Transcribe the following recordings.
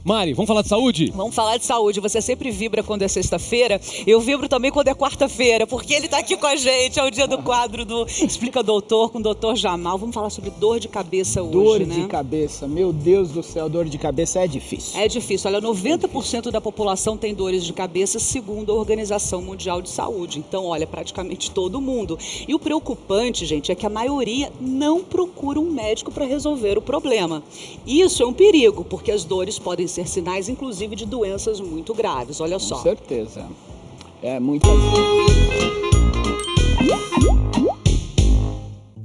Mari, vamos falar de saúde? Vamos falar de saúde. Você sempre vibra quando é sexta-feira. Eu vibro também quando é quarta-feira, porque ele tá aqui com a gente. É o dia do quadro do Explica Doutor, com o Dr. Jamal. Vamos falar sobre dor de cabeça hoje, né? Dor de cabeça. Meu Deus do céu, dor de cabeça é difícil. É difícil. Olha, 90% da população tem dores de cabeça, segundo a Organização Mundial de Saúde. Então, olha, praticamente todo mundo. E o preocupante, gente, é que a maioria não procura um médico para resolver o problema. Isso é um perigo, porque as dores podem ser sinais, inclusive, de doenças muito graves. Olha só. Com certeza. É muitas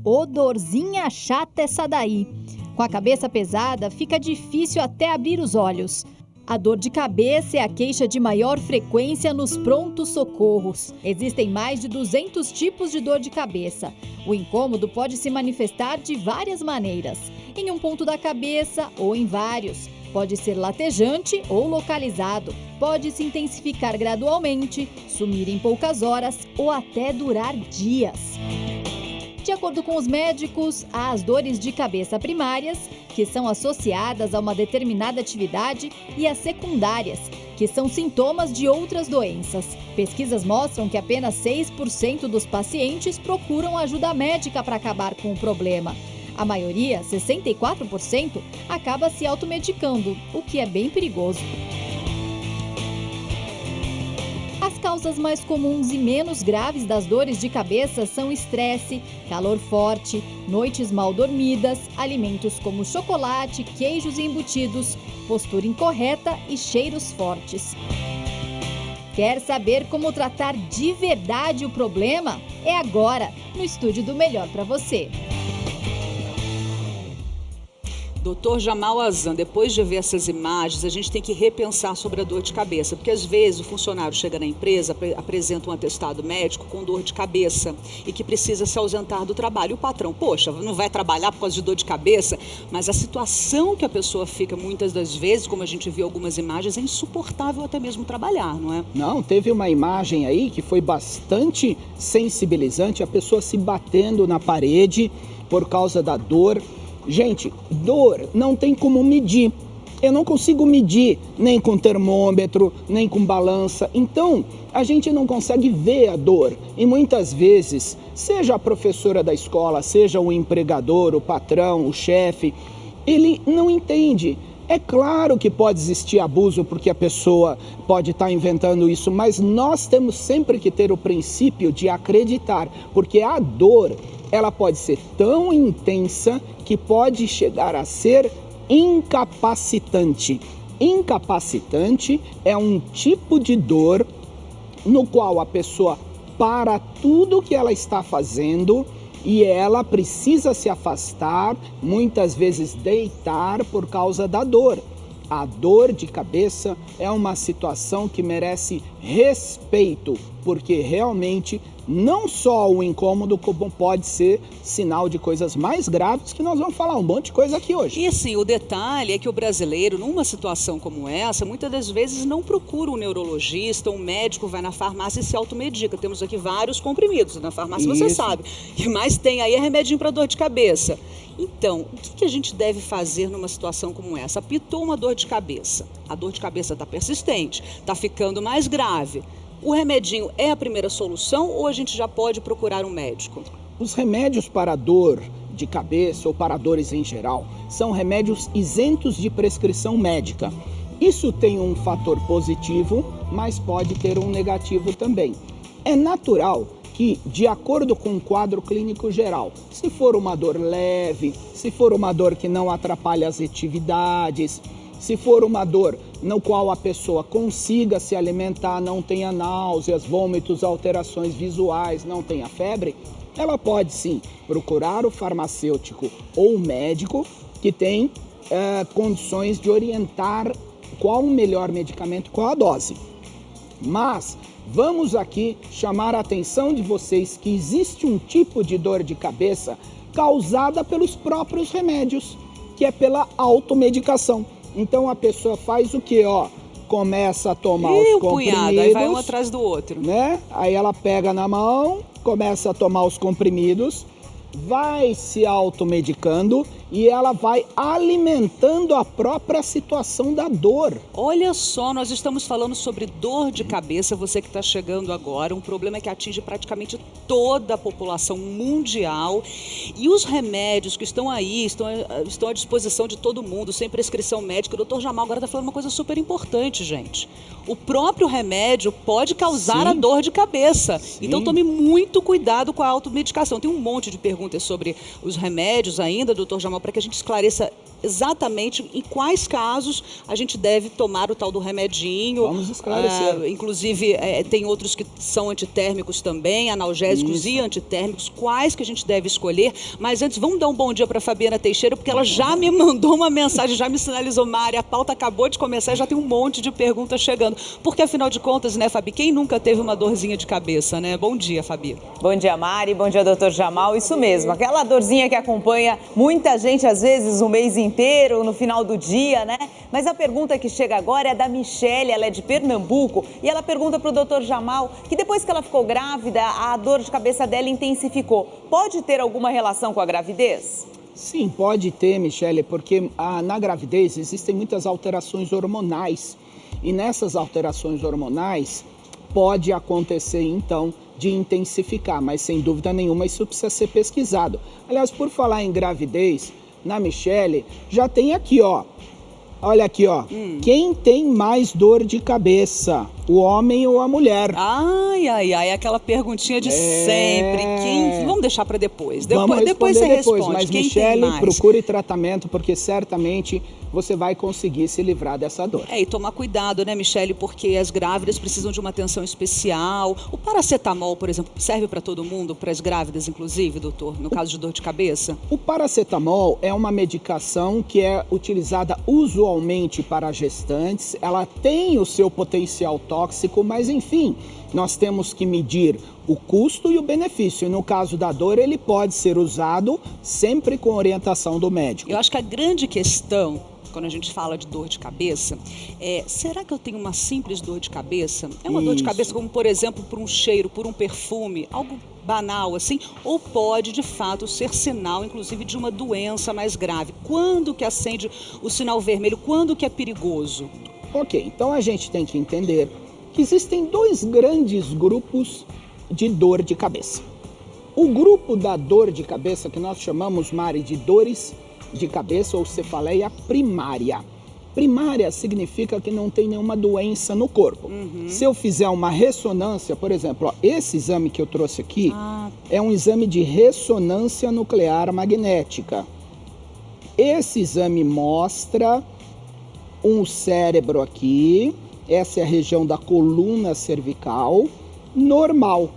Ô, dorzinha chata essa daí. Com a cabeça pesada, fica difícil até abrir os olhos. A dor de cabeça é a queixa de maior frequência nos prontos socorros. Existem mais de 200 tipos de dor de cabeça. O incômodo pode se manifestar de várias maneiras, em um ponto da cabeça ou em vários. Pode ser latejante ou localizado. Pode se intensificar gradualmente, sumir em poucas horas ou até durar dias. De acordo com os médicos, há as dores de cabeça primárias, que são associadas a uma determinada atividade, e as secundárias, que são sintomas de outras doenças. Pesquisas mostram que apenas 6% dos pacientes procuram ajuda médica para acabar com o problema. A maioria, 64%, acaba se automedicando, o que é bem perigoso. As causas mais comuns e menos graves das dores de cabeça são estresse, calor forte, noites mal dormidas, alimentos como chocolate, queijos e embutidos, postura incorreta e cheiros fortes. Quer saber como tratar de verdade o problema? É agora, no Estúdio do Melhor para Você. Doutor Jamal Azan, depois de ver essas imagens, a gente tem que repensar sobre a dor de cabeça, porque às vezes o funcionário chega na empresa, apresenta um atestado médico com dor de cabeça e que precisa se ausentar do trabalho. E o patrão, poxa, não vai trabalhar por causa de dor de cabeça, mas a situação que a pessoa fica muitas das vezes, como a gente viu algumas imagens, é insuportável até mesmo trabalhar, não é? Não, teve uma imagem aí que foi bastante sensibilizante, a pessoa se batendo na parede por causa da dor. Gente, dor não tem como medir. Eu não consigo medir nem com termômetro, nem com balança. Então, a gente não consegue ver a dor. E muitas vezes, seja a professora da escola, seja o empregador, o patrão, o chefe, ele não entende. É claro que pode existir abuso porque a pessoa pode estar inventando isso, mas nós temos sempre que ter o princípio de acreditar, porque a dor, ela pode ser tão intensa que pode chegar a ser incapacitante. Incapacitante é um tipo de dor no qual a pessoa para tudo que ela está fazendo e ela precisa se afastar, muitas vezes deitar por causa da dor. A dor de cabeça é uma situação que merece respeito, porque realmente não só o incômodo, como pode ser sinal de coisas mais graves, que nós vamos falar um monte de coisa aqui hoje. E assim, o detalhe é que o brasileiro, numa situação como essa, muitas das vezes não procura um neurologista, um médico, vai na farmácia e se automedica. Temos aqui vários comprimidos na farmácia, você sabe. E mais tem aí é remedinho para dor de cabeça. Então, o que a gente deve fazer numa situação como essa? Apitou uma dor de cabeça. A dor de cabeça está persistente, está ficando mais grave. O remedinho é a primeira solução ou a gente já pode procurar um médico? Os remédios para dor de cabeça ou para dores em geral são remédios isentos de prescrição médica. Isso tem um fator positivo, mas pode ter um negativo também. É natural que, de acordo com o quadro clínico geral, se for uma dor leve, se for uma dor que não atrapalha as atividades, se for uma dor no qual a pessoa consiga se alimentar, não tenha náuseas, vômitos, alterações visuais, não tenha febre, ela pode sim procurar o farmacêutico ou o médico que tem condições de orientar qual o melhor medicamento, qual a dose. Mas vamos aqui chamar a atenção de vocês que existe um tipo de dor de cabeça causada pelos próprios remédios, que é pela automedicação. Então a pessoa faz o quê? Começa a tomar os comprimidos. Punhado, aí vai um atrás do outro. Né? Aí ela pega na mão, começa a tomar os comprimidos, vai se automedicando e ela vai alimentando a própria situação da dor. Olha só, nós estamos falando sobre dor de cabeça, você que está chegando agora, um problema que atinge praticamente toda a população mundial, e os remédios que estão aí, estão à disposição de todo mundo, sem prescrição médica. O Dr. Jamal agora está falando uma coisa super importante, gente. O próprio remédio pode causar a dor de cabeça. Então tome muito cuidado com a automedicação. Tem um monte de perguntas sobre os remédios ainda, Dr. Jamal, para que a gente esclareça exatamente em quais casos a gente deve tomar o tal do remedinho. Vamos esclarecer. Inclusive, tem outros que são antitérmicos também, analgésicos e antitérmicos. Quais que a gente deve escolher? Mas antes, vamos dar um bom dia para a Fabiana Teixeira, porque ela já me mandou uma mensagem, já me sinalizou, Mari, a pauta acabou de começar e já tem um monte de perguntas chegando. Porque, afinal de contas, né, Fabi, quem nunca teve uma dorzinha de cabeça, né? Bom dia, Fabi. Bom dia, Mari. Bom dia, Dr. Jamal. Isso mesmo, aquela dorzinha que acompanha muita gente, às vezes, o mês inteiro, no final do dia, né? Mas a pergunta que chega agora é da Michele, ela é de Pernambuco, e ela pergunta para o Dr. Jamal que depois que ela ficou grávida, a dor de cabeça dela intensificou. Pode ter alguma relação com a gravidez? Sim, pode ter, Michele, porque na gravidez existem muitas alterações hormonais. E nessas alterações hormonais pode acontecer, então, de intensificar, mas sem dúvida nenhuma isso precisa ser pesquisado. Aliás, por falar em gravidez, na Michele, já tem aqui, ó. Olha aqui, ó. Quem tem mais dor de cabeça? O homem ou a mulher? Ai, aquela perguntinha de sempre. Vamos deixar para depois. Depois você depois, responde. mas Quem Michele, tem mais? procure tratamento, porque certamente você vai conseguir se livrar dessa dor. E tomar cuidado, né, Michele, porque as grávidas precisam de uma atenção especial. O paracetamol, por exemplo, serve para todo mundo, para as grávidas, inclusive, doutor, no caso de dor de cabeça? O paracetamol é uma medicação que é utilizada usualmente para gestantes. Ela tem o seu potencial tóxico, mas enfim, nós temos que medir o custo e o benefício. E no caso da dor, ele pode ser usado sempre com orientação do médico. Eu acho que a grande questão, quando a gente fala de dor de cabeça, será que eu tenho uma simples dor de cabeça? É uma dor de cabeça como, por exemplo, por um cheiro, por um perfume, algo banal assim? Ou pode, de fato, ser sinal, inclusive, de uma doença mais grave? Quando que acende o sinal vermelho? Quando que é perigoso? Ok, então a gente tem que entender que existem dois grandes grupos de dor de cabeça. O grupo da dor de cabeça, que nós chamamos, Mari, de dores de cabeça ou cefaleia primária. Primária significa que não tem nenhuma doença no corpo. Se eu fizer uma ressonância, por exemplo, ó, esse exame que eu trouxe aqui é um exame de ressonância nuclear magnética. Esse exame mostra um cérebro aqui, essa é a região da coluna cervical, normal.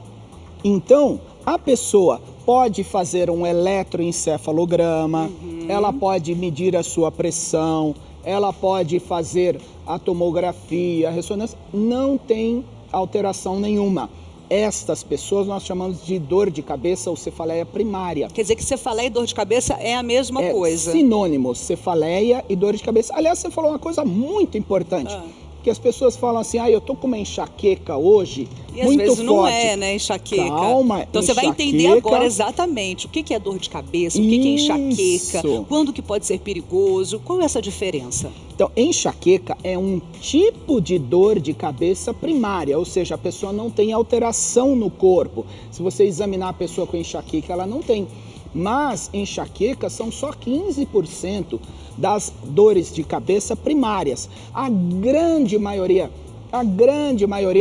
Então, a pessoa pode fazer um eletroencefalograma, ela pode medir a sua pressão, ela pode fazer a tomografia, a ressonância, não tem alteração nenhuma. Estas pessoas nós chamamos de dor de cabeça ou cefaleia primária. Quer dizer que cefaleia e dor de cabeça é a mesma coisa? Sinônimos, cefaleia e dor de cabeça. Aliás, você falou uma coisa muito importante. Que as pessoas falam assim, eu tô com uma enxaqueca hoje, e muito às vezes forte. Não é, né, enxaqueca. Calma, então você vai entender agora exatamente o que é dor de cabeça, o que é enxaqueca, quando que pode ser perigoso, qual é essa diferença? Então, enxaqueca é um tipo de dor de cabeça primária, ou seja, a pessoa não tem alteração no corpo. Se você examinar a pessoa com enxaqueca, ela não tem. Mas enxaqueca são só 15% das dores de cabeça primárias. A grande maioria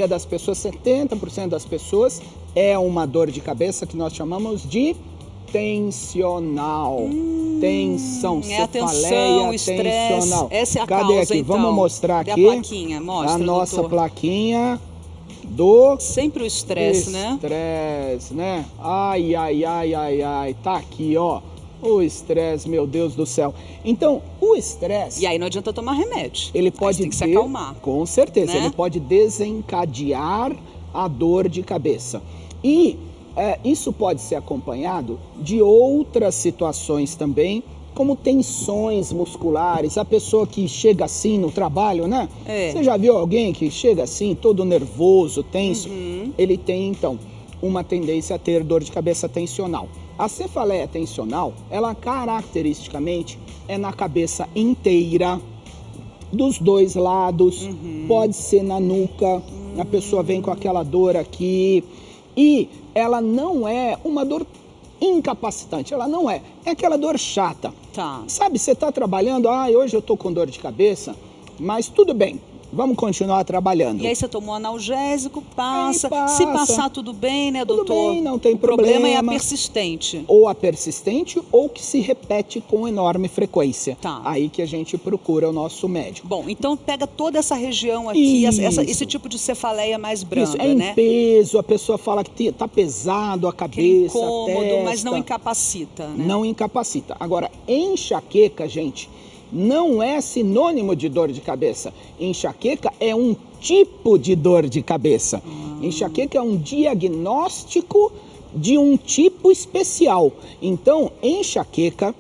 das pessoas, 70% das pessoas, é uma dor de cabeça que nós chamamos de tensional. Tensão, cefaleia tensional. Essa é a Cadê causa, aqui? então? Vamos mostrar aqui a plaquinha, mostra, a nossa doutor. plaquinha do sempre o estresse, né? Estresse, né? Ai, tá aqui, ó. O estresse, meu Deus do céu. Então, o estresse... E aí não adianta tomar remédio. Ele pode tem que se acalmar. Com certeza, né? Ele pode desencadear a dor de cabeça. E isso pode ser acompanhado de outras situações também, como tensões musculares. A pessoa que chega assim no trabalho, né? Você já viu alguém que chega assim, todo nervoso, tenso? Ele tem, então, uma tendência a ter dor de cabeça tensional. A cefaleia tensional, ela caracteristicamente é na cabeça inteira, dos dois lados, pode ser na nuca, a pessoa vem com aquela dor aqui, e ela não é uma dor incapacitante, ela não é aquela dor chata. Tá. Sabe, você está trabalhando, hoje eu tô com dor de cabeça, mas tudo bem, vamos continuar trabalhando. E aí você tomou analgésico, passa. Aí passa. Se passar tudo bem, né, doutor? Tudo bem, não tem O problema é a problema. persistente. Ou a persistente ou que se repete com enorme frequência. Tá. Aí que a gente procura o nosso médico. Bom, então pega toda essa região aqui, Isso. esse tipo de cefaleia mais branda, Isso, é em né? peso, a pessoa fala que tá pesado a Aquele cabeça, incômodo, a testa. mas não incapacita, né? Não incapacita. Agora, enxaqueca, gente, não é sinônimo de dor de cabeça. Enxaqueca é um tipo de dor de cabeça. Enxaqueca é um diagnóstico de um tipo especial. Então, enxaqueca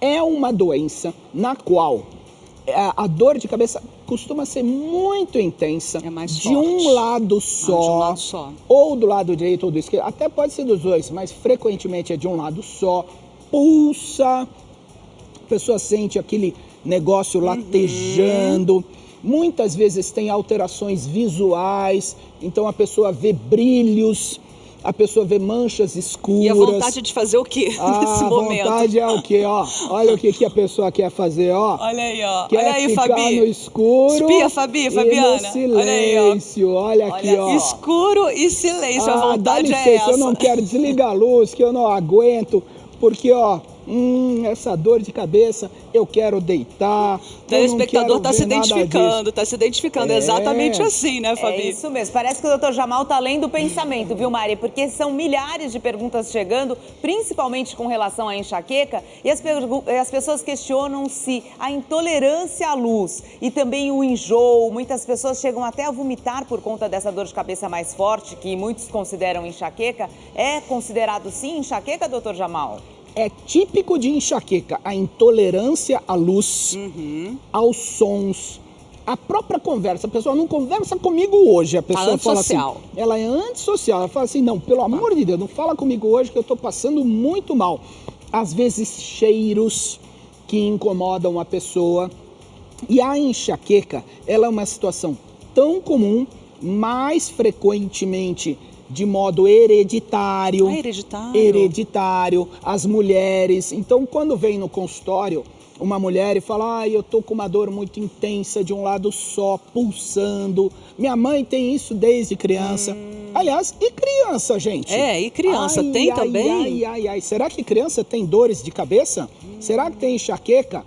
é uma doença na qual a dor de cabeça costuma ser muito intensa, É mais de forte. um lado só, de um lado só. ou do lado direito ou do esquerdo, até pode ser dos dois, mas frequentemente é de um lado só, pulsa, a pessoa sente aquele negócio latejando, muitas vezes tem alterações visuais, então a pessoa vê brilhos, a pessoa vê manchas escuras. E a vontade de fazer o quê nesse momento? A vontade é o quê, ó? Olha o que a pessoa quer fazer, ó. Olha aí, ó. Quer Olha aí, ficar Fabi. no escuro. Espia, Fabi, Fabiana. E no silêncio. Olha aqui, ó. Escuro e silêncio, a vontade dá é licença, essa. eu não quero desligar a luz, que eu não aguento, porque, ó, essa dor de cabeça, eu quero deitar. O telespectador está se identificando, É. É exatamente assim, né, Fabi? É isso mesmo. Parece que o Dr. Jamal está lendo o pensamento, viu, Mari? Porque são milhares de perguntas chegando, principalmente com relação à enxaqueca, e as pessoas questionam se a intolerância à luz e também o enjoo, muitas pessoas chegam até a vomitar por conta dessa dor de cabeça mais forte, que muitos consideram enxaqueca. É considerado sim enxaqueca, Dr. Jamal? É típico de enxaqueca a intolerância à luz, aos sons, a própria conversa. A pessoa não conversa comigo hoje. A pessoa fala assim, ela é antissocial. Ela fala assim, não, pelo amor de Deus, não fala comigo hoje que eu estou passando muito mal. Às vezes cheiros que incomodam a pessoa. E a enxaqueca, ela é uma situação tão comum, mais frequentemente de modo hereditário. Hereditário, as mulheres. Então, quando vem no consultório uma mulher e fala, eu tô com uma dor muito intensa de um lado só, pulsando. Minha mãe tem isso desde criança. Aliás, e criança, gente? E criança tem também? Será que criança tem dores de cabeça? Será que tem enxaqueca?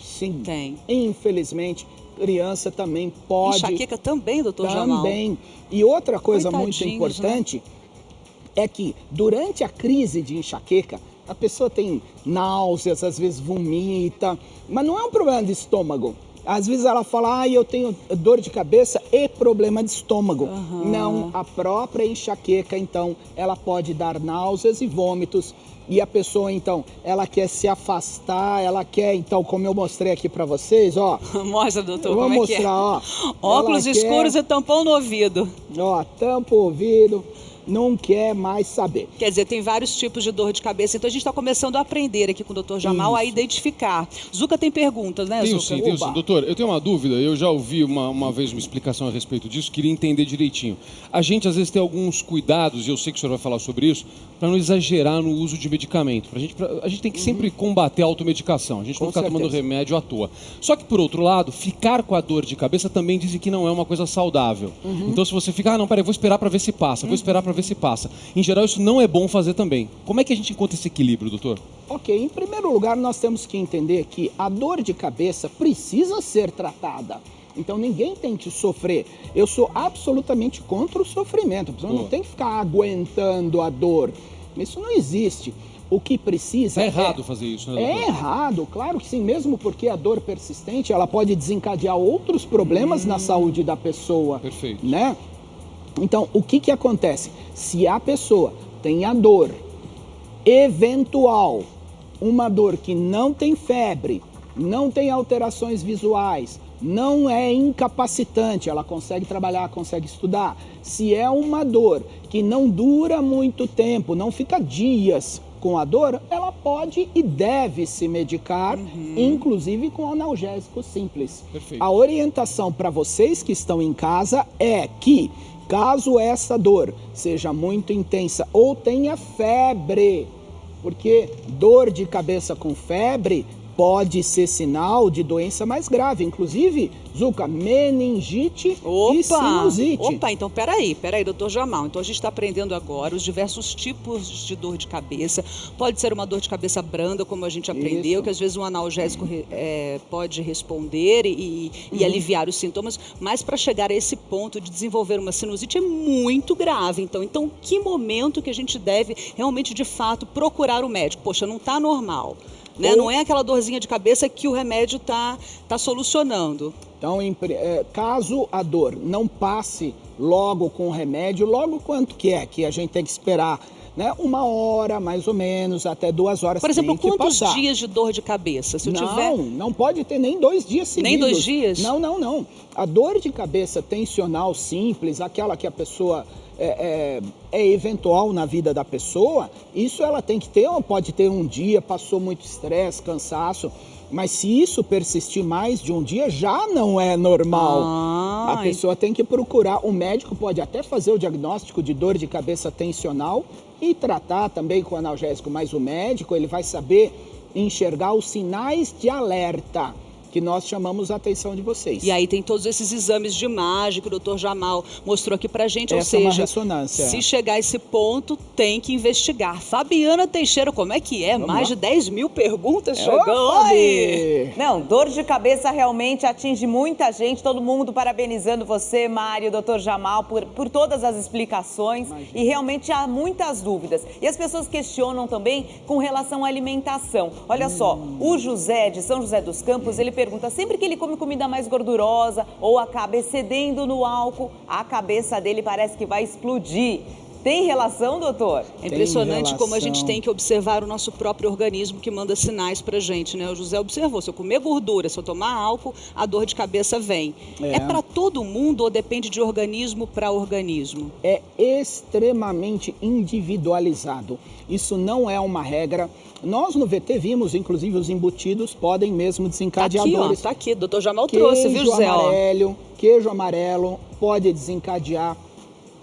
Sim. Tem. Infelizmente, criança também pode. Enxaqueca também, doutor Jamal? Também. E outra coisa muito importante, né? É que durante a crise de enxaqueca, a pessoa tem náuseas, às vezes vomita, mas não é um problema de estômago. Às vezes ela fala, eu tenho dor de cabeça e problema de estômago. Não, a própria enxaqueca, então, ela pode dar náuseas e vômitos. E a pessoa, então, ela quer se afastar, ela quer, então, como eu mostrei aqui pra vocês, ó. Mostra, doutor, como é que é? Ó. Óculos escuros e tampão no ouvido. Ó, tampa o ouvido. Não quer mais saber. Quer dizer, tem vários tipos de dor de cabeça. Então a gente está começando a aprender aqui com o Dr. Jamal a identificar. Zuca tem perguntas, né, Tenho Zuca? sim, tenho sim. Doutor, eu tenho uma dúvida. Eu já ouvi uma vez uma explicação a respeito disso. Queria entender direitinho. A gente às vezes tem alguns cuidados, e eu sei que o senhor vai falar sobre isso, para não exagerar no uso de medicamento. A gente tem que sempre combater a automedicação. A gente não ficar tomando remédio à toa. Só que, por outro lado, ficar com a dor de cabeça também dizem que não é uma coisa saudável. Então, se você ficar, não, peraí, vou esperar para ver se passa, vou esperar para ver se passa. Em geral, isso não é bom fazer também. Como é que a gente encontra esse equilíbrio, doutor? Ok, em primeiro lugar, nós temos que entender que a dor de cabeça precisa ser tratada. Então, ninguém tem que sofrer. Eu sou absolutamente contra o sofrimento. A pessoa não tem que ficar aguentando a dor. Isso não existe. O que precisa é errado fazer isso, né, doutor? É errado, claro que sim, mesmo porque a dor persistente, ela pode desencadear outros problemas na saúde da pessoa. Perfeito. Né? Então, o que acontece? Se a pessoa tem a dor eventual, uma dor que não tem febre, não tem alterações visuais, não é incapacitante, ela consegue trabalhar, consegue estudar. Se é uma dor que não dura muito tempo, não fica dias com a dor, ela pode e deve se medicar, inclusive com analgésico simples. Perfeito. A orientação para vocês que estão em casa é que, caso essa dor seja muito intensa ou tenha febre, porque dor de cabeça com febre pode ser sinal de doença mais grave, inclusive, Zuca, meningite e sinusite. Opa, então peraí, doutor Jamal. Então a gente está aprendendo agora os diversos tipos de dor de cabeça. Pode ser uma dor de cabeça branda, como a gente aprendeu, Isso. que às vezes um analgésico pode responder e aliviar os sintomas, mas para chegar a esse ponto de desenvolver uma sinusite é muito grave. Então que momento que a gente deve realmente, de fato, procurar o médico? Poxa, não está normal. Né? Não é aquela dorzinha de cabeça que o remédio tá solucionando. Então, caso a dor não passe logo com o remédio, logo quanto que a gente tem que esperar? Né? 1 hora, mais ou menos, até 2 horas. Por exemplo, tem que quantos passar. dias de dor de cabeça? Se eu tiver... Não pode ter nem 2 dias seguidos. Nem 2 dias? Não. A dor de cabeça tensional simples, aquela que a pessoa é eventual na vida da pessoa, isso ela tem que ter, pode ter um dia, passou muito estresse, cansaço, mas se isso persistir mais de um dia, já não é normal. A pessoa tem que procurar, o médico pode até fazer o diagnóstico de dor de cabeça tensional e tratar também com analgésico, mas o médico ele vai saber enxergar os sinais de alerta que nós chamamos a atenção de vocês. E aí tem todos esses exames de imagem que o doutor Jamal mostrou aqui pra gente, ou Essa é uma seja, ressonância. se chegar a esse ponto, tem que investigar. Fabiana Teixeira, como é que é? Vamos Mais lá. de 10 mil perguntas chegando. Oi! Não, dor de cabeça realmente atinge muita gente, todo mundo parabenizando você, Mário, doutor Jamal, por todas as explicações. E realmente há muitas dúvidas. E as pessoas questionam também com relação à alimentação. Olha só, o José de São José dos Campos, ele pergunta, sempre que ele come comida mais gordurosa ou acaba excedendo no álcool, a cabeça dele parece que vai explodir. Tem relação, doutor? É impressionante como a relação. gente tem que observar o nosso próprio organismo que manda sinais pra gente, né? O José observou, se eu comer gordura, se eu tomar álcool, a dor de cabeça vem. É para todo mundo ou depende de organismo para organismo? É extremamente individualizado. Isso não é uma regra. Nós no VT vimos, inclusive, os embutidos podem mesmo desencadear dores. Tá aqui, doutor Jamal trouxe, viu, José? Queijo amarelo pode desencadear.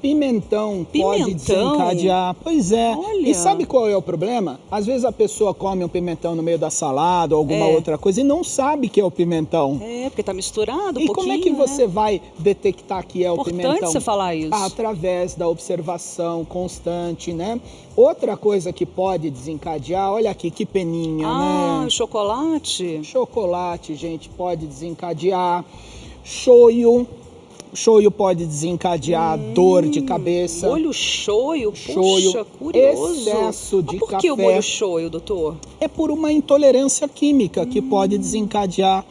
Pimentão pode desencadear. Pois é. Olha. E sabe qual é o problema? Às vezes a pessoa come um pimentão no meio da salada ou alguma outra coisa e não sabe que é o pimentão. É, porque tá misturado E como é que você vai detectar que é o pimentão? Importante você falar isso. Através da observação constante, né? Outra coisa que pode desencadear, olha aqui que peninha, né? Chocolate? Chocolate, gente, pode desencadear. Shoyu pode desencadear dor de cabeça. Molho shoyu? Shoyu. Puxa, curioso. Excesso de Mas por café. que o molho shoyu, doutor? É por uma intolerância química que pode desencadear,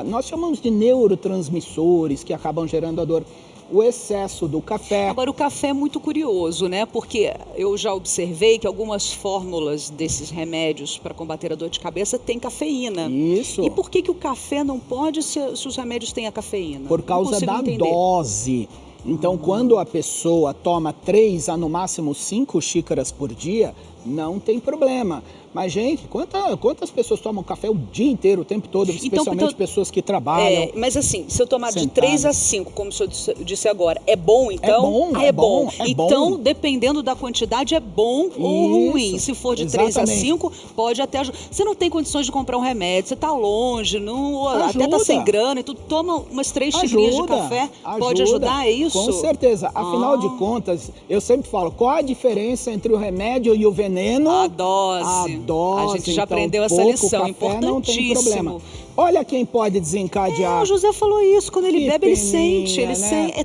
nós chamamos de neurotransmissores que acabam gerando a dor. O excesso do café. Agora, o café é muito curioso, né? Porque eu já observei que algumas fórmulas desses remédios para combater a dor de cabeça têm cafeína. Isso. E por que o café não pode se os remédios têm a cafeína? Por causa da dose. Então, quando a pessoa toma 3 a no máximo 5 xícaras por dia, não tem problema. Mas, gente, quantas pessoas tomam café o dia inteiro, o tempo todo, especialmente pessoas que trabalham? Mas assim, se eu tomar sentadas. de 3 a 5, como o senhor disse agora, é bom então? É bom. Então, dependendo da quantidade, é bom ou ruim. Se for de 3 a 5, pode até ajudar. Você não tem condições de comprar um remédio, você está longe, até está sem grana e tudo, toma umas 3 xícaras de café, pode ajudar, é isso? Com certeza. Afinal de contas, eu sempre falo, qual a diferença entre o remédio e o veneno? A dose. A gente já aprendeu essa lição, importantíssimo. Não tem problema. Olha quem pode desencadear. O José falou isso, quando ele bebe, ele sente. Né?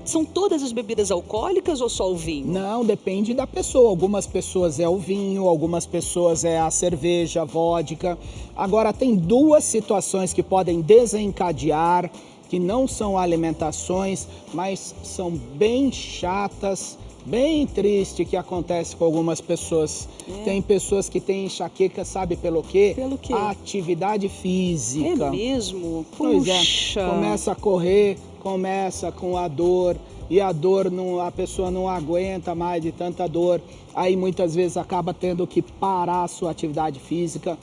São todas as bebidas alcoólicas ou só o vinho? Não, depende da pessoa. Algumas pessoas é o vinho, algumas pessoas é a cerveja, a vodka. Agora, tem 2 situações que podem desencadear, que não são alimentações, mas são bem chatas bem triste que acontece com algumas pessoas. Tem pessoas que têm enxaqueca, sabe pelo quê? Pelo quê? Atividade física. É mesmo? Pois Puxa. é, começa a correr, começa com a dor, e a dor, a pessoa não aguenta mais de tanta dor, aí muitas vezes acaba tendo que parar a sua atividade física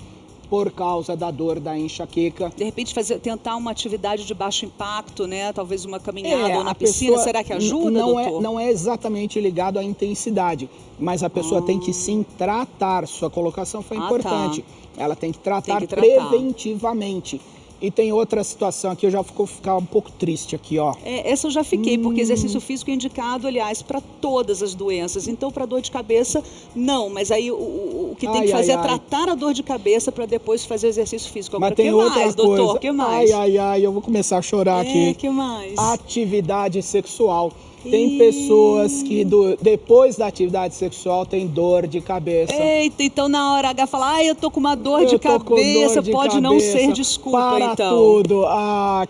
por causa da dor da enxaqueca. De repente tentar uma atividade de baixo impacto, né? Talvez uma caminhada ou na A piscina, pessoa será que ajuda, não doutor? Não é exatamente ligado à intensidade, mas a pessoa tem que sim tratar. Sua colocação foi importante. Ela tem que tratar preventivamente. E tem outra situação aqui, eu já vou ficar um pouco triste aqui, ó. Essa eu já fiquei, porque exercício físico é indicado, aliás, para todas as doenças. Então, para dor de cabeça, não. Mas aí o que tem que fazer é tratar a dor de cabeça para depois fazer exercício físico. Agora, mas tem outra mais, coisa. doutor? O que mais? Eu vou começar a chorar aqui. O que mais? Atividade sexual. Tem pessoas que depois da atividade sexual tem dor de cabeça. Eita, então na hora H fala, eu tô com uma dor de cabeça, pode não ser desculpa, para então. tudo.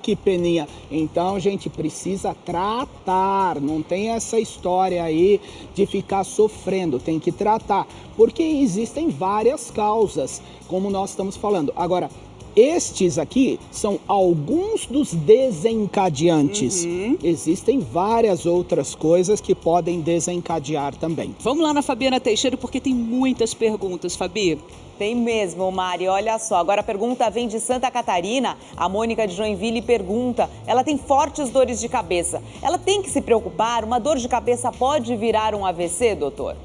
Que peninha. Então, gente, precisa tratar. Não tem essa história aí de ficar sofrendo. Tem que tratar. Porque existem várias causas, como nós estamos falando. Agora, estes aqui são alguns dos desencadeantes. Existem várias outras coisas que podem desencadear também. Vamos lá na Fabiana Teixeira, porque tem muitas perguntas, Fabi. Tem mesmo, Mari. Olha só, agora a pergunta vem de Santa Catarina. A Mônica de Joinville pergunta, ela tem fortes dores de cabeça. Ela tem que se preocupar? Uma dor de cabeça pode virar um AVC, doutor?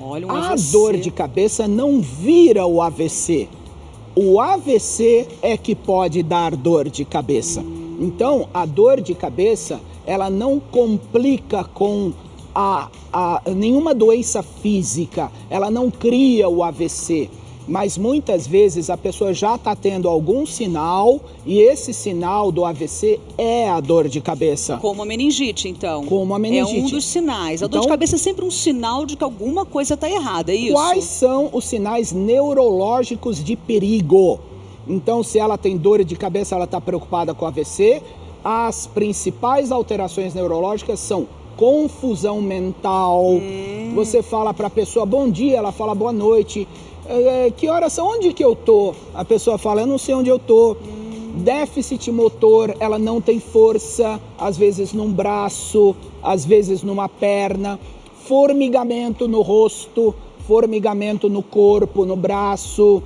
Olha, A dor de cabeça não vira o AVC. O AVC é que pode dar dor de cabeça. Então, a dor de cabeça, ela não complica com nenhuma doença física. Ela não cria o AVC. Mas muitas vezes a pessoa já está tendo algum sinal e esse sinal do AVC é a dor de cabeça. Como a meningite, então. Como a meningite. É um dos sinais. A dor de cabeça é sempre um sinal de que alguma coisa está errada, é isso? Quais são os sinais neurológicos de perigo? Então, se ela tem dor de cabeça, ela está preocupada com AVC. As principais alterações neurológicas são confusão mental. Você fala para a pessoa bom dia, ela fala boa noite. Que horas são? Onde que eu tô? A pessoa fala, eu não sei onde eu tô. Déficit motor, ela não tem força, às vezes num braço, às vezes numa perna. Formigamento no rosto, formigamento no corpo, no braço.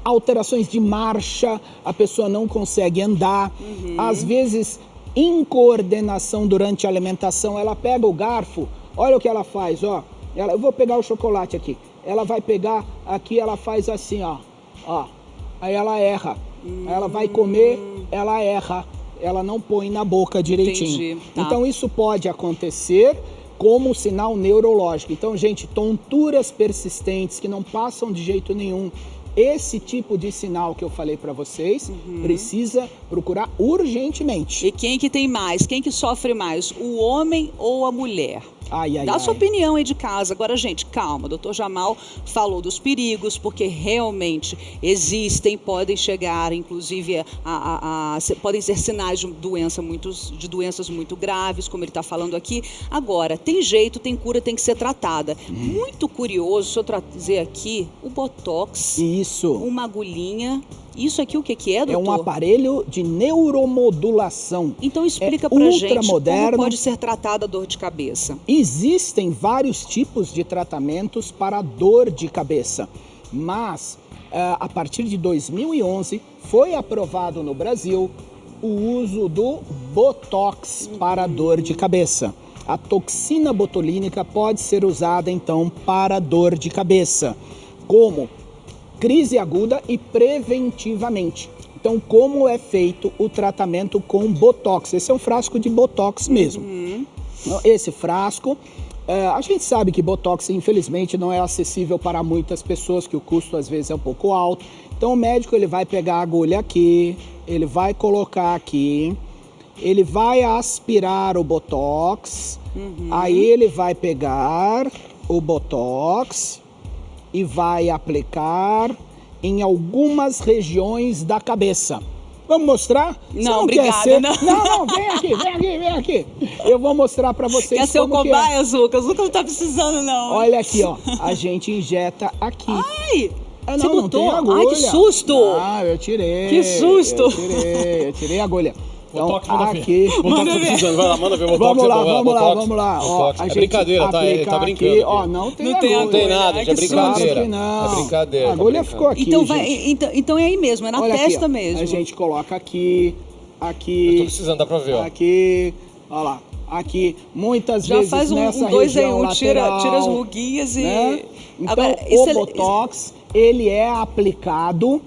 Alterações de marcha, a pessoa não consegue andar. Às vezes, incoordenação durante a alimentação. Ela pega o garfo, olha o que ela faz, ó. Eu vou pegar o chocolate aqui. Ela vai pegar aqui, ela faz assim, ó. Aí ela erra. Aí ela vai comer, ela erra. Ela não põe na boca direitinho. Entendi. Tá. Então isso pode acontecer como sinal neurológico. Então, gente, tonturas persistentes que não passam de jeito nenhum. Esse tipo de sinal que eu falei para vocês precisa procurar urgentemente. E quem que tem mais? Quem que sofre mais? O homem ou a mulher? Dá sua opinião aí de casa. Agora, gente, calma. O doutor Jamal falou dos perigos, porque realmente existem, podem chegar, inclusive, podem ser sinais de doenças muito graves, como ele está falando aqui. Agora, tem jeito, tem cura, tem que ser tratada. Muito curioso, se eu trazer aqui, o Botox. Isso. Uma agulhinha. Isso aqui o que é, doutor? É um aparelho de neuromodulação. Então explica pra gente ultramoderno. Como pode ser tratada a dor de cabeça. Existem vários tipos de tratamentos para dor de cabeça, mas a partir de 2011 foi aprovado no Brasil o uso do Botox para dor de cabeça. A toxina botulínica pode ser usada então para dor de cabeça, como crise aguda e preventivamente. Então, como é feito o tratamento com Botox? Esse é um frasco de Botox mesmo. Esse frasco, a gente sabe que Botox, infelizmente, não é acessível para muitas pessoas, que o custo às vezes é um pouco alto. Então, o médico ele vai pegar a agulha aqui, ele vai colocar aqui, ele vai aspirar o Botox, aí ele vai pegar o Botox e vai aplicar em algumas regiões da cabeça. Vamos mostrar? Você Não, quer obrigada, ser? não. Não, vem aqui. Eu vou mostrar pra vocês Quer ser o como que é. cobaia, Zuca? O Zuca não tá precisando, não. Olha aqui, ó. A gente injeta aqui. Ai, Ah, você não botou? tem agulha. Ai, que susto. Ah, eu tirei. Que susto. Eu tirei a agulha. Então, Botox, manda aqui. ver. Botox tá precisando. Vai lá, manda ver o Botox. Vamos lá, vai vamos lá, Botox. vamos lá. Ó, Botox. a É gente brincadeira, tá? Ele aplica tá brincando. aqui. Aqui. Ó, não tem Não tem agulha. Não tem nada, Ai, de é que susto. brincadeira. Claro que não. É brincadeira. A agulha ficou aqui, Então, gente. então é aí mesmo, é na Olha testa aqui, ó. mesmo. A gente coloca aqui, Eu tô aqui, precisando, dá pra ver, ó. aqui, ó lá, aqui. Muitas Já vezes faz nessa um 2 em região 1, tira lateral, as ruguinhas e... né? Então, Agora, o isso é- Botox, ele é aplicado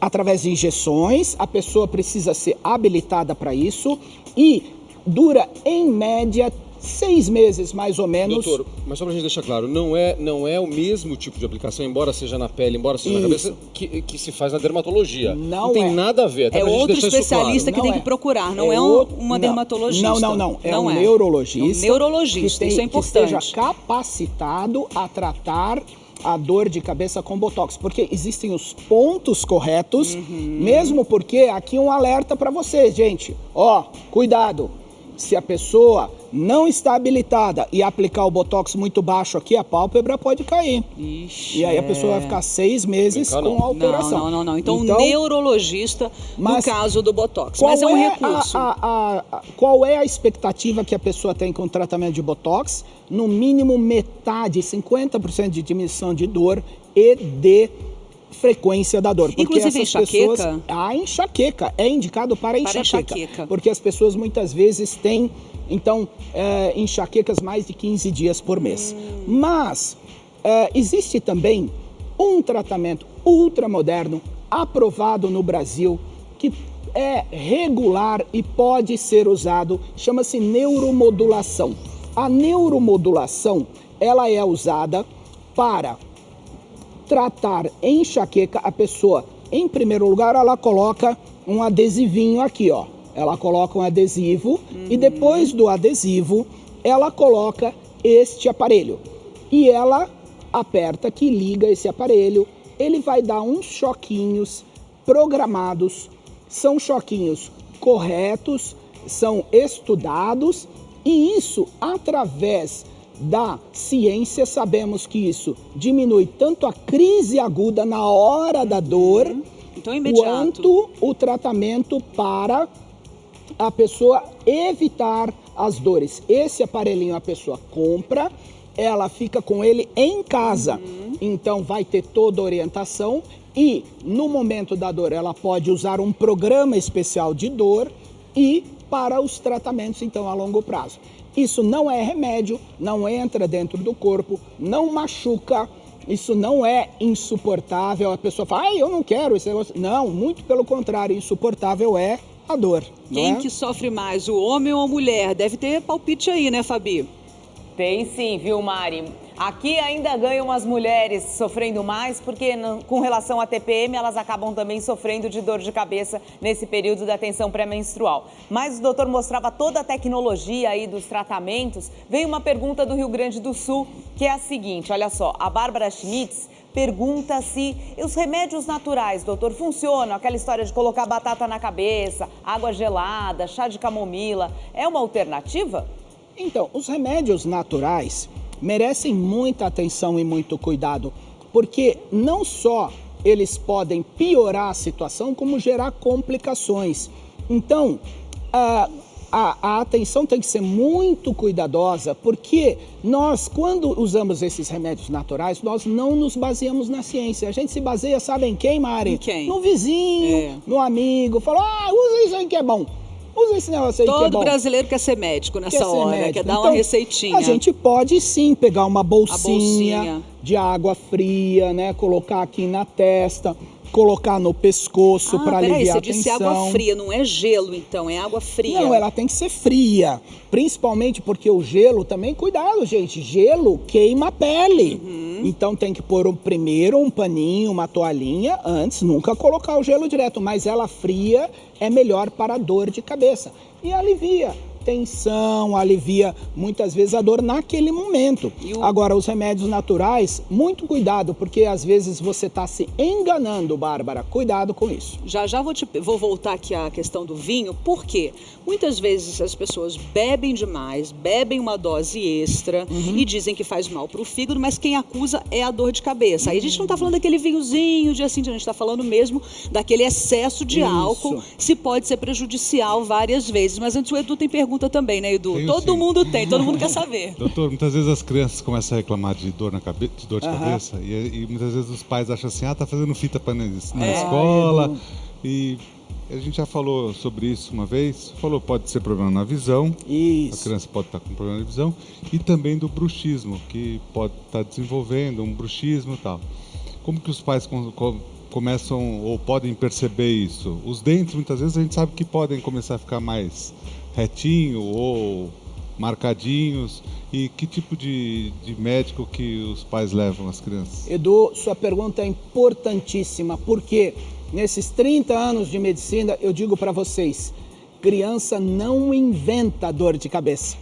através de injeções. A pessoa precisa ser habilitada para isso e dura, em média, 6 meses, mais ou menos. Doutor, mas só pra gente deixar claro, não é o mesmo tipo de aplicação, embora seja na pele, embora seja na Isso. cabeça, que se faz na dermatologia. Não tem é. nada a ver. Até É pra gente outro deixar isso especialista claro. que tem Não que procurar, não É é outro- uma não. dermatologista. Não. É um É neurologista. um neurologista, isso é Que importante. esteja capacitado a tratar a dor de cabeça com Botox, porque existem os pontos corretos, mesmo porque aqui um alerta para vocês, gente. Ó, cuidado. Se a pessoa não está habilitada e aplicar o Botox muito baixo aqui, a pálpebra pode cair. Ixi, E aí a pessoa vai ficar 6 meses Brincar, não. com a alteração. Não. Então, neurologista, no mas caso do Botox. Qual Mas é um é recurso. qual é a expectativa que a pessoa tem com o tratamento de Botox? No mínimo metade, 50% de diminuição de dor e de frequência da dor. Porque Inclusive essas enxaqueca? pessoas, a enxaqueca é indicado para enxaqueca. enxaqueca. Porque as pessoas muitas vezes têm, então, enxaquecas mais de 15 dias por mês. Mas existe também um tratamento ultramoderno, aprovado no Brasil, que é regular e pode ser usado, chama-se neuromodulação. A neuromodulação, ela é usada para tratar enxaqueca. A pessoa, em primeiro lugar, ela coloca um adesivinho aqui, ó. Ela coloca um adesivo e depois do adesivo, ela coloca este aparelho. E ela aperta aqui, liga esse aparelho, ele vai dar uns choquinhos programados, são choquinhos corretos, são estudados, e isso, através da ciência, sabemos que isso diminui tanto a crise aguda na hora da dor, Então, imediato. quanto o tratamento para a pessoa evitar as dores. Esse aparelhinho a pessoa compra, ela fica com ele em casa, então vai ter toda a orientação e no momento da dor ela pode usar um programa especial de dor e para os tratamentos então a longo prazo. Isso não é remédio, não entra dentro do corpo, não machuca, isso não é insuportável. A pessoa fala, eu não quero esse negócio. Não, muito pelo contrário, insuportável é a dor. Quem não é? que sofre mais, o homem ou a mulher? Deve ter palpite aí, né, Fabi? Tem sim, viu, Mari? Aqui ainda ganham as mulheres sofrendo mais, porque com relação à TPM, elas acabam também sofrendo de dor de cabeça nesse período da tensão pré-menstrual. Mas o doutor mostrava toda a tecnologia aí dos tratamentos. Veio uma pergunta do Rio Grande do Sul, que é a seguinte, olha só, a Bárbara Schmitz pergunta se os remédios naturais, doutor, funcionam? Aquela história de colocar batata na cabeça, água gelada, chá de camomila, é uma alternativa? Então, os remédios naturais merecem muita atenção e muito cuidado, porque não só eles podem piorar a situação, como gerar complicações. Então, a atenção tem que ser muito cuidadosa, porque nós, quando usamos esses remédios naturais, nós não nos baseamos na ciência. A gente se baseia, sabe em quem, Mari? Em quem? No vizinho, no amigo. Fala, usa isso aí que é bom. Usa esse negócio aí que é Todo bom. brasileiro quer ser médico nessa Quer ser hora, médico. quer dar Então, uma receitinha. A gente pode sim pegar uma bolsinha, bolsinha. de água fria, né? Colocar aqui na testa, colocar no pescoço para peraí, aliviar você a tensão. disse água fria, não é gelo então, é água fria. Não, ela tem que ser fria. Principalmente porque o gelo também, cuidado, gente, gelo queima a pele. Então tem que pôr primeiro um paninho, uma toalhinha, antes, nunca colocar o gelo direto. Mas ela fria é melhor para a dor de cabeça. E alivia. tensão, alivia muitas vezes a dor naquele momento. Agora, os remédios naturais, muito cuidado, porque às vezes você está se enganando, Bárbara. Cuidado com isso. Já vou voltar aqui à questão do vinho, porque muitas vezes as pessoas bebem demais, bebem uma dose extra e dizem que faz mal para o fígado, mas quem acusa é a dor de cabeça. Aí a gente não está falando daquele vinhozinho de assim, a gente está falando mesmo daquele excesso de álcool, se pode ser prejudicial várias vezes. Mas antes o Edu tem pergunta também, né, Edu? Todo mundo tem, todo mundo quer saber. Doutor, muitas vezes as crianças começam a reclamar de dor de cabeça e muitas vezes os pais acham assim, tá fazendo fita na escola. E a gente já falou sobre isso uma vez, pode ser problema na visão, a criança pode estar com problema de visão, e também do bruxismo, que pode estar desenvolvendo um bruxismo e tal. Como que os pais começam ou podem perceber isso? Os dentes, muitas vezes, a gente sabe que podem começar a ficar mais retinho ou marcadinhos. E que tipo de médico que os pais levam as crianças? Edu, sua pergunta é importantíssima, porque nesses 30 anos de medicina, eu digo para vocês, criança não inventa dor de cabeça.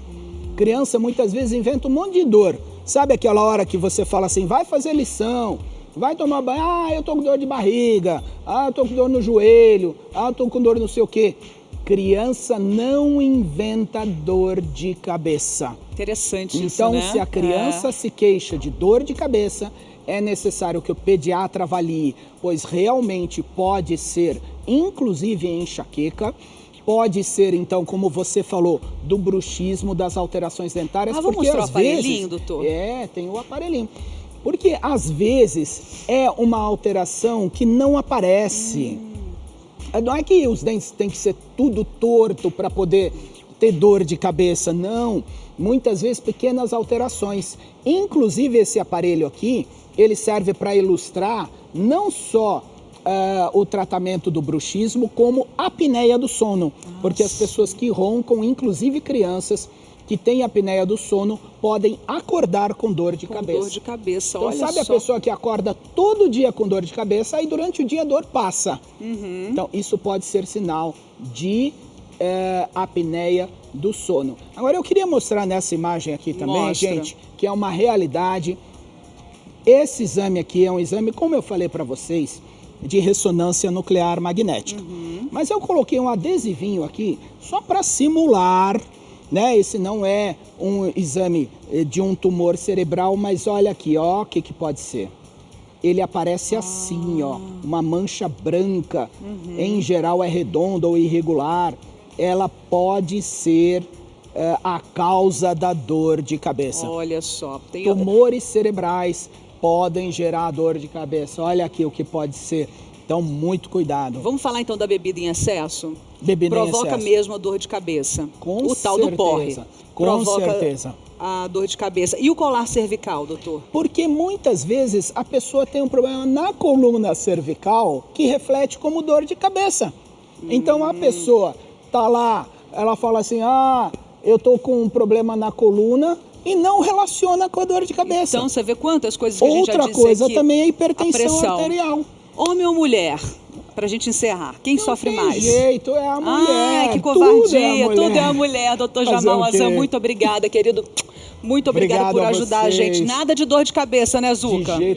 Criança muitas vezes inventa um monte de dor. Sabe aquela hora que você fala assim, vai fazer lição, vai tomar banho, eu tô com dor de barriga, eu tô com dor no joelho, eu tô com dor não sei o quê. Criança não inventa dor de cabeça. Interessante isso, né? Então, se a criança se queixa de dor de cabeça, é necessário que o pediatra avalie, pois realmente pode ser, inclusive enxaqueca, pode ser, então, como você falou, do bruxismo, das alterações dentárias. Vamos porque mostrar às o aparelhinho, vezes, doutor? tem o aparelhinho. Porque, às vezes, é uma alteração que não aparece. Não é que os dentes têm que ser tudo torto para poder ter dor de cabeça, não. Muitas vezes pequenas alterações. Inclusive esse aparelho aqui, ele serve para ilustrar não só o tratamento do bruxismo, como a apneia do sono. Porque as pessoas que roncam, inclusive crianças que têm apneia do sono, podem acordar com dor de cabeça. Dor de cabeça, então, olha sabe só. A pessoa que acorda todo dia com dor de cabeça e durante o dia a dor passa. Então, isso pode ser sinal de apneia do sono. Agora, eu queria mostrar nessa imagem aqui também, gente, que é uma realidade. Esse exame aqui é um exame, como eu falei para vocês, de ressonância nuclear magnética. Mas eu coloquei um adesivinho aqui só para simular, né? Esse não é um exame de um tumor cerebral, mas olha aqui, o que pode ser. Ele aparece assim, uma mancha branca, em geral é redonda ou irregular. Ela pode ser a causa da dor de cabeça. Olha só. Tumores cerebrais podem gerar dor de cabeça. Olha aqui o que pode ser. Então, muito cuidado. Vamos falar então da bebida em excesso? Bebida em Provoca excesso. mesmo a dor de cabeça. Com o tal do porre. Com certeza. A dor de cabeça. E o colar cervical, doutor? Porque muitas vezes a pessoa tem um problema na coluna cervical que reflete como dor de cabeça. Então a pessoa tá lá, ela fala assim, eu tô com um problema na coluna e não relaciona com a dor de cabeça. Então você vê quantas coisas que a gente já disse aqui. Outra coisa também é a hipertensão arterial. Homem ou mulher? Pra gente encerrar, quem sofre mais? Não tem jeito, é a mulher. Ai, que covardia, tudo é a mulher. Doutor Jamal Azam, muito obrigada, querido. Muito obrigada por ajudar a gente. Nada de dor de cabeça, né, Zuca? De jeito